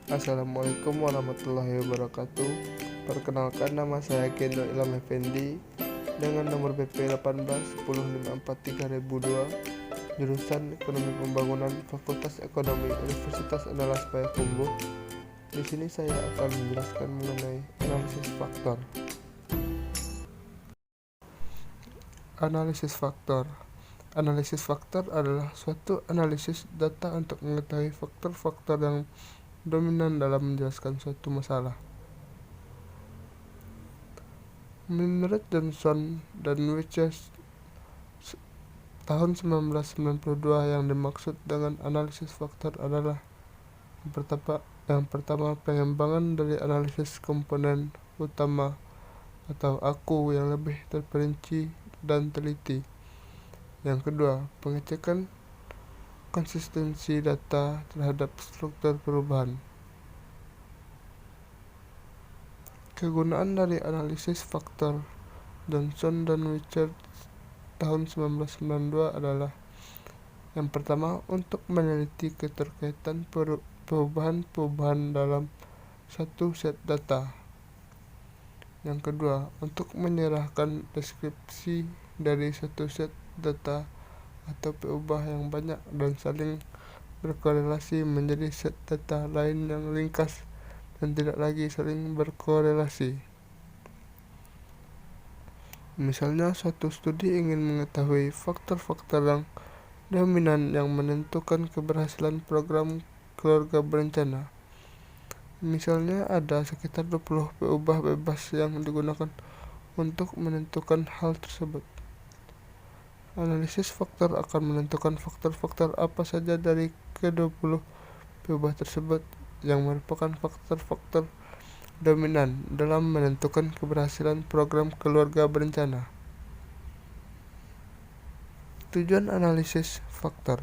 Assalamualaikum warahmatullahi wabarakatuh. Perkenalkan, nama saya Gendo Ilham Effendi dengan nomor BP 18 1054 3002, jurusan Ekonomi Pembangunan, Fakultas Ekonomi, Universitas Andalas Payakumbuh. Di sini saya akan menjelaskan mengenai analisis faktor. Analisis faktor. Analisis faktor adalah suatu analisis data untuk mengetahui faktor-faktor yang dominan dalam menjelaskan suatu masalah. Menurut Johnson dan Witches tahun 1992, yang dimaksud dengan analisis faktor adalah yang pertama pengembangan dari analisis komponen utama atau aku yang lebih terperinci dan teliti. Yang kedua, pengecekan konsistensi data terhadap struktur perubahan. Kegunaan dari analisis faktor Johnson dan Richard tahun 1992 adalah: yang pertama, untuk meneliti keterkaitan perubahan-perubahan dalam satu set data. Yang kedua, untuk menyerahkan deskripsi dari satu set data atau perubahan yang banyak dan saling berkorelasi menjadi set data lain yang ringkas dan tidak lagi saling berkorelasi. Misalnya, suatu studi ingin mengetahui faktor-faktor yang dominan yang menentukan keberhasilan program keluarga berencana. Misalnya, ada sekitar 20 perubahan bebas yang digunakan untuk menentukan hal tersebut. Analisis faktor akan menentukan faktor-faktor apa saja dari ke-20 perubahan tersebut yang merupakan faktor-faktor dominan dalam menentukan keberhasilan program keluarga berencana. Tujuan analisis faktor.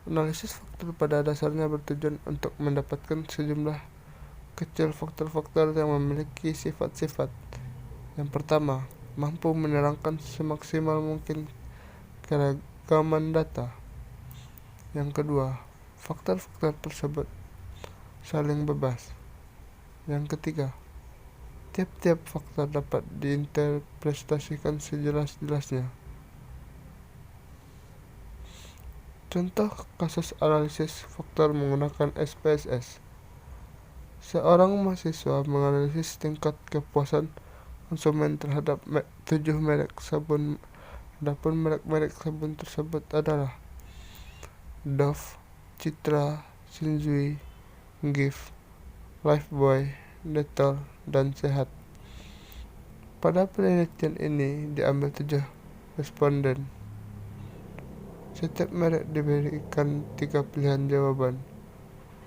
Analisis faktor pada dasarnya bertujuan untuk mendapatkan sejumlah kecil faktor-faktor yang memiliki sifat-sifat. Yang pertama, mampu menerangkan semaksimal mungkin keragaman data. Yang kedua, faktor-faktor tersebut saling bebas. Yang ketiga, tiap-tiap faktor dapat diinterpretasikan sejelas-jelasnya. Contoh kasus analisis faktor menggunakan SPSS. Seorang mahasiswa menganalisis tingkat kepuasan konsumen terhadap 7 merek sabun. Adapun merek-merek sabun tersebut adalah Dove, Citra, Shinzui, Gif, Lifebuoy, Dettol, dan Sehat. Pada penelitian ini diambil 7 responden. Setiap merek diberikan 3 pilihan jawaban.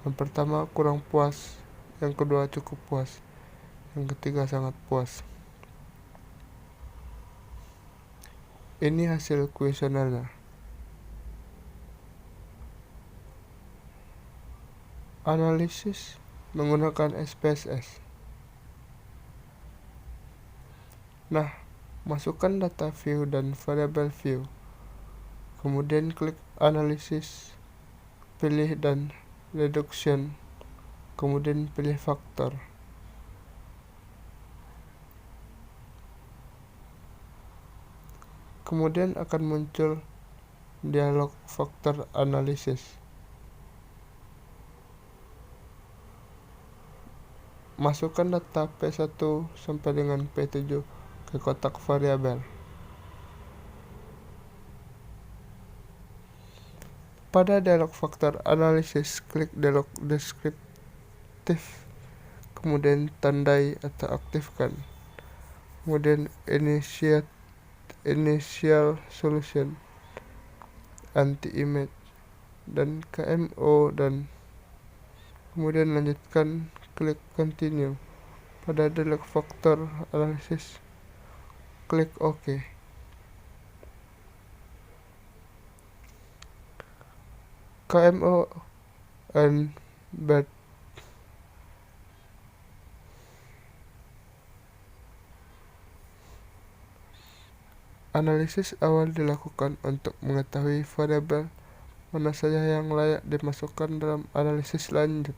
Yang pertama, kurang puas. Yang kedua, cukup puas. Yang ketiga, sangat puas. Ini hasil kuesionernya. Analisis menggunakan SPSS. Nah, masukkan data view dan variabel view. Kemudian klik analisis, pilih dan reduction, kemudian pilih faktor. Kemudian akan muncul dialog faktor analisis. Masukkan data P1 sampai dengan P7 ke kotak variabel. Pada dialog faktor analisis, klik dialog deskriptif, kemudian tandai atau aktifkan. Kemudian initial solution, anti-image, dan KMO, dan kemudian lanjutkan, klik continue. Pada dialog faktor analisis, klik OK. KMO and bad. Analisis awal dilakukan untuk mengetahui variabel mana saja yang layak dimasukkan dalam analisis lanjut.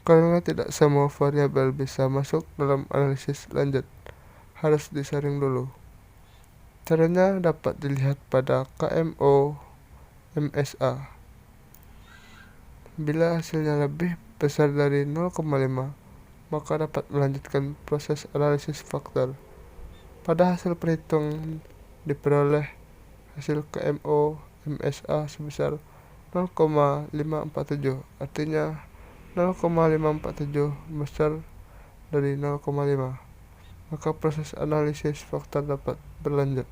Karena tidak semua variabel bisa masuk dalam analisis lanjut, harus disaring dulu. Caranya dapat dilihat pada KMO MSA. Bila hasilnya lebih besar dari 0,5, maka dapat melanjutkan proses analisis faktor. Pada hasil perhitungan diperoleh hasil KMO MSA sebesar 0,547, artinya 0,547 besar dari 0,5, maka proses analisis faktor dapat berlanjut.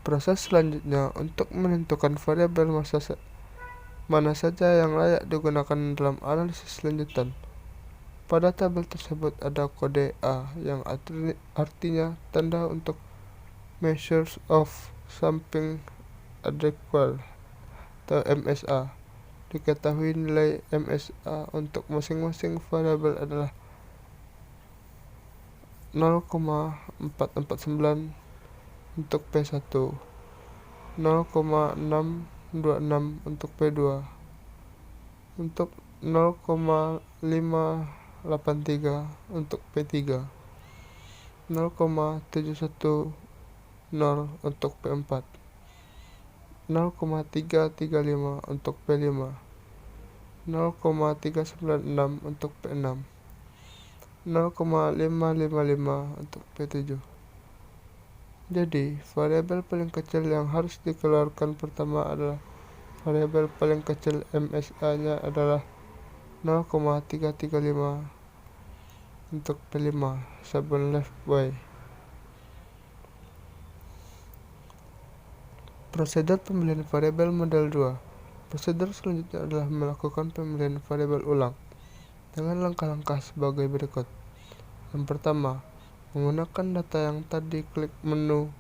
Proses selanjutnya untuk menentukan variabel mana saja yang layak digunakan dalam analisis lanjutan. Pada tabel tersebut ada kode A yang artinya tanda untuk measures of something adequate atau MSA. Diketahui nilai MSA untuk masing-masing variabel adalah 0,449 untuk P1, 0,626 untuk P2, untuk 0,583 untuk P3, 0,710 untuk P4, 0,335 untuk P5, 0,396 untuk P6, 0,555 untuk P7. Jadi, variabel paling kecil yang harus dikeluarkan pertama adalah variabel paling kecil MSA-nya adalah 0,335 untuk P5 sabun left-by. Prosedur pemilihan variabel model 2. Prosedur selanjutnya adalah melakukan pemilihan variabel ulang dengan langkah-langkah sebagai berikut. Yang pertama, menggunakan data yang tadi, klik menu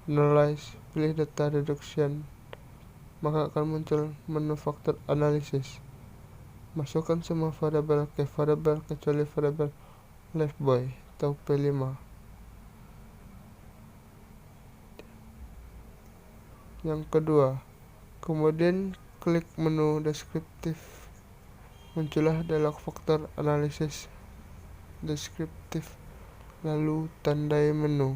Analyze, pilih Data Reduction, maka akan muncul menu faktor analisis. Masukkan semua variabel ke variabel kecuali variabel left-by atau P5. Yang kedua, kemudian klik menu Deskriptif. Muncullah dialog faktor analisis deskriptif, lalu tandai menu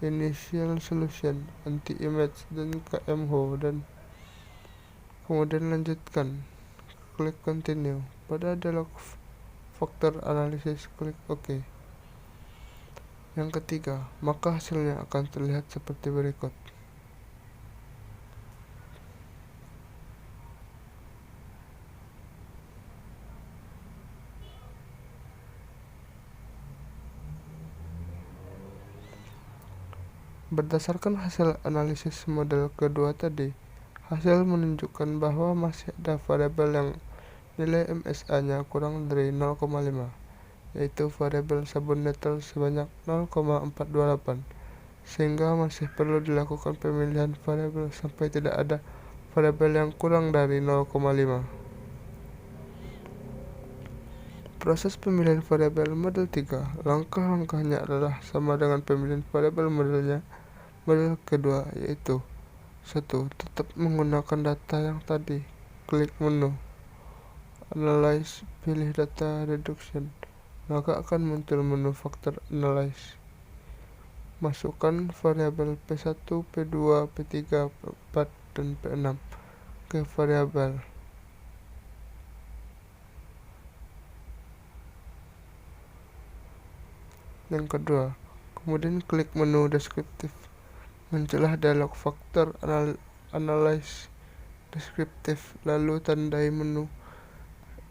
Initial Solution, Anti-Image, dan KMO, dan kemudian lanjutkan. Klik Continue. Pada dialog faktor analisis, klik OK. Yang ketiga, maka hasilnya akan terlihat seperti berikut. Berdasarkan hasil analisis model kedua tadi, hasil menunjukkan bahwa masih ada variabel yang nilai MSA-nya kurang dari 0,5, yaitu variabel sabun netral sebanyak 0,428, sehingga masih perlu dilakukan pemilihan variabel sampai tidak ada variabel yang kurang dari 0,5. Proses pemilihan variabel model 3, langkah-langkahnya adalah sama dengan pemilihan variabel model kedua, yaitu 1. Tetap menggunakan data yang tadi, klik menu Analyze, pilih Data Reduction, maka akan muncul menu faktor Analyze. Masukkan variabel P1, P2, P3, P4, dan P6 ke variabel. Yang kedua, kemudian klik menu Deskriptif. Muncullah dialog faktor Analyze deskriptif, lalu tandai menu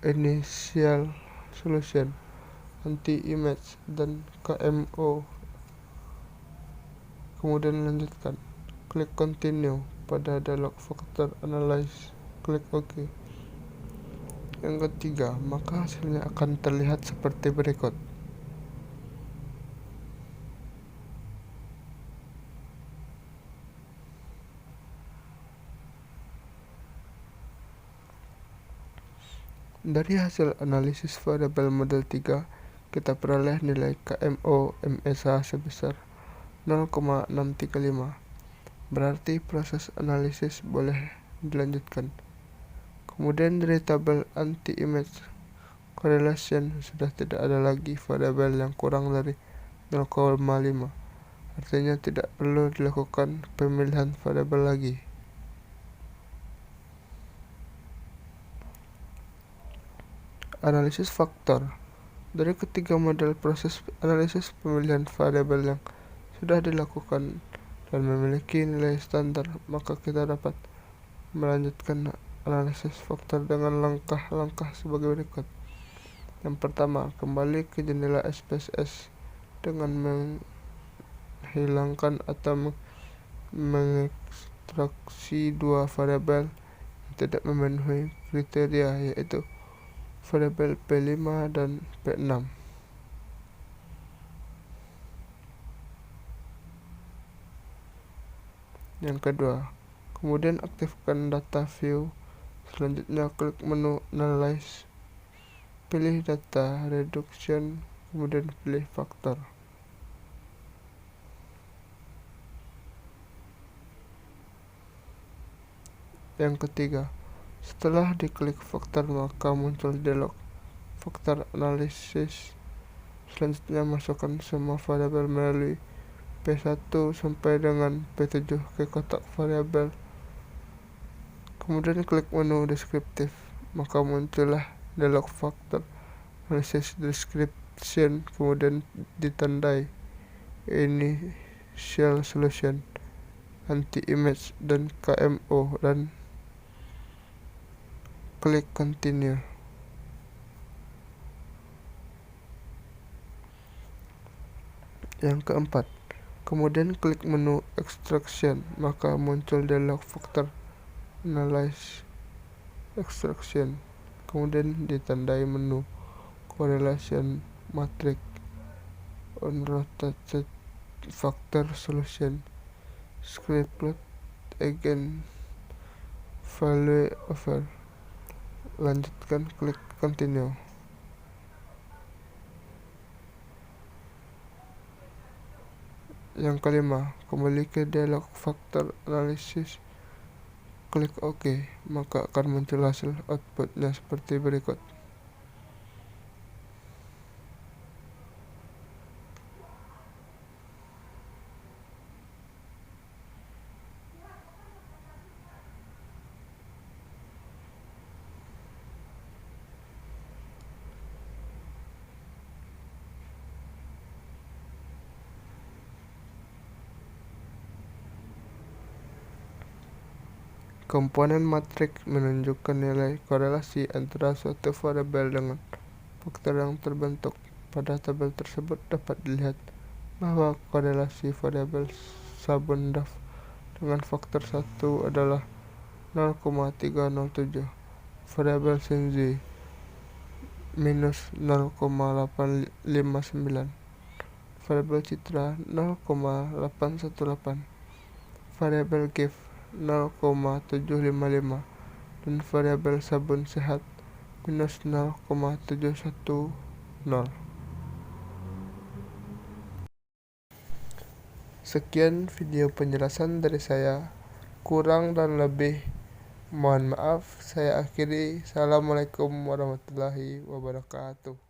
Initial Solution, Anti-Image, dan KMO. Kemudian lanjutkan. Klik Continue. Pada dialog faktor Analyze, klik OK. Yang ketiga, maka hasilnya akan terlihat seperti berikut. Dari hasil analisis variabel model 3, kita peroleh nilai KMO MSA sebesar 0,635. Berarti proses analisis boleh dilanjutkan. Kemudian dari tabel anti-image correlation sudah tidak ada lagi variabel yang kurang dari 0,5. Artinya tidak perlu dilakukan pemilihan variabel lagi. Analisis faktor. Dari ketiga model proses analisis pemilihan variabel yang sudah dilakukan dan memiliki nilai standar, maka kita dapat melanjutkan analisis faktor dengan langkah-langkah sebagai berikut. Yang pertama, kembali ke jendela SPSS dengan menghilangkan atau mengekstraksi dua variabel yang tidak memenuhi kriteria, yaitu variabel P5 dan P6. Yang kedua, kemudian aktifkan data view. Selanjutnya klik menu Analyze, pilih data reduction, kemudian pilih faktor. Yang ketiga, setelah diklik faktor maka muncul dialog faktor analisis. Selanjutnya masukkan semua variabel melalui P1 sampai dengan P7 ke kotak variabel. Kemudian klik menu deskriptif, maka muncullah dialog faktor analisis description, kemudian ditandai initial solution, anti-image, dan KMO, dan klik continue. Yang keempat, kemudian klik menu extraction, maka muncul dialog faktor analyze extraction, kemudian ditandai menu correlation matrix, unrotated factor solution, script plot again, value over. Lanjutkan, klik continue. Yang kelima, kembali ke dialog faktor analisis, klik OK, maka akan muncul hasil outputnya seperti berikut. Komponen matriks menunjukkan nilai korelasi antara suatu variabel dengan faktor yang terbentuk. Pada tabel tersebut dapat dilihat bahwa korelasi variabel Sabun-Duff dengan faktor 1 adalah 0,307, variabel Shenzi minus 0,859, variabel Citra 0,818, variabel Gift 0,755, dan variabel Sabun Sehat minus 0,710. Sekian video penjelasan dari saya. Kurang dan lebih mohon maaf. Saya akhiri. Assalamualaikum warahmatullahi wabarakatuh.